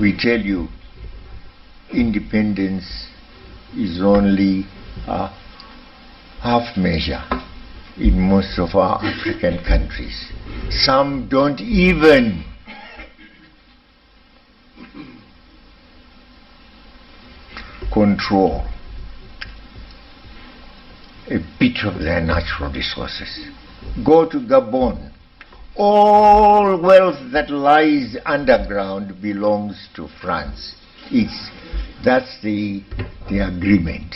we tell you independence is only a half measure in most of our African countries. Some don't even control a bit of their natural resources. Go to Gabon. All wealth that lies underground belongs to France. That's the agreement.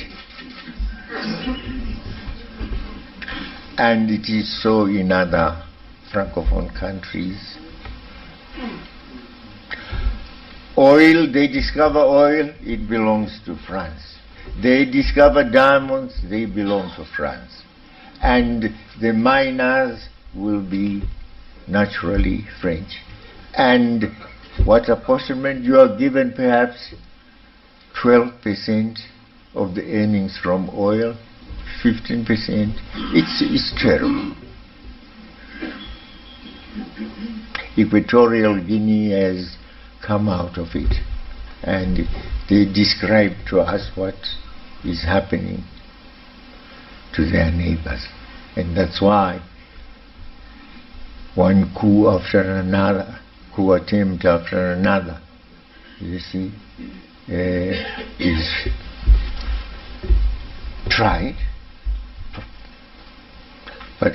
And it is so in other Francophone countries. Oil, they discover oil, it belongs to France. They discover diamonds, they belong to France. And the miners will be naturally French. And what apportionment you are given, perhaps 12% of the earnings from oil, 15%. It's terrible. Equatorial Guinea has come out of it, and they describe to us what is happening to their neighbors. And that's why one coup after another, coup attempt after another, you see, is tried. But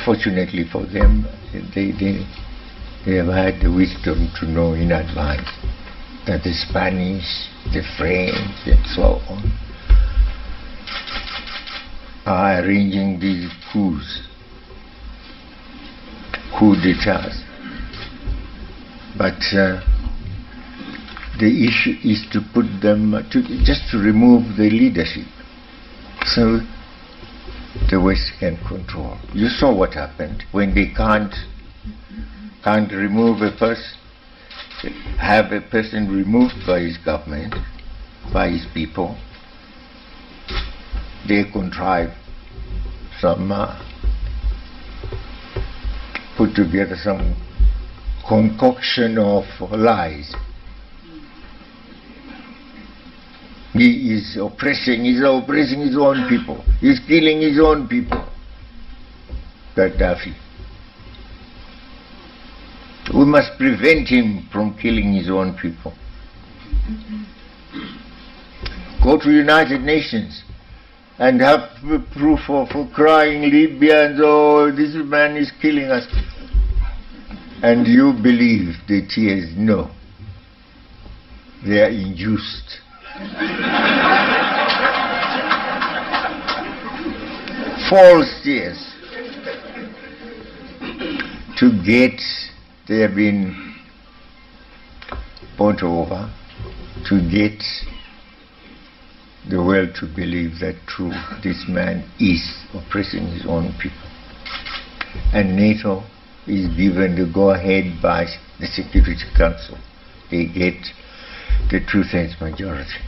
fortunately for them, they have had the wisdom to know in advance that the Spanish, the French, and so on are arranging these coup d'etats. But the issue is to put them, just to remove the leadership, so the West can control. You saw what happened when they can't remove a person, have a person removed by his government, by his people. They contrive some, put together some concoction of lies. He is oppressing his own people. He's killing his own people. Gaddafi. We must prevent him from killing his own people. Go to United Nations and have proof of crying Libyans, oh, this man is killing us. And you believe the tears? No. They are induced. False tears. To get, they have been bought over to get the world to believe that true, this man is oppressing his own people. And NATO is given the go-ahead by the Security Council. They get the 2/3 majority.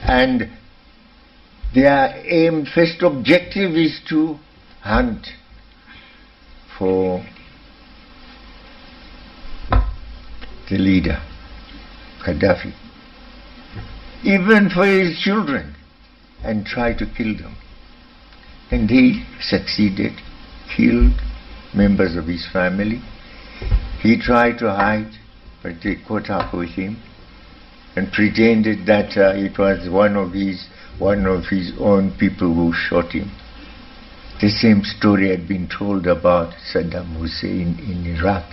And their aim, first objective is to hunt for the leader, Gaddafi, even for his children, and try to kill them. And they succeeded, killed members of his family. He tried to hide, but they caught up with him and pretended that it was one of his own people who shot him. The same story had been told about Saddam Hussein in Iraq.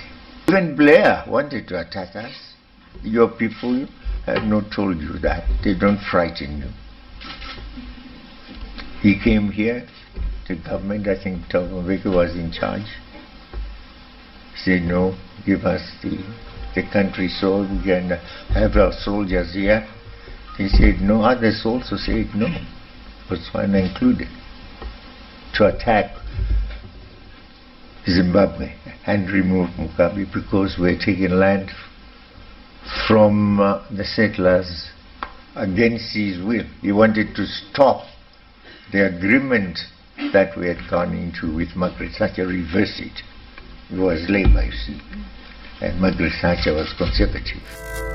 Even Blair wanted to attack us. Your people have not told you that. They don't frighten you. He came here, the government, I think Thabo Mbeki was in charge, said, no, give us the country so we can have our soldiers here. He said no, others also said no, Botswana included, to attack Zimbabwe and remove Mugabe because we're taking land from the settlers against his will. He wanted to stop the agreement that we had gone into with Margaret Thatcher, reverse it. It was Labour, you see. and Margaret Thatcher was Conservative.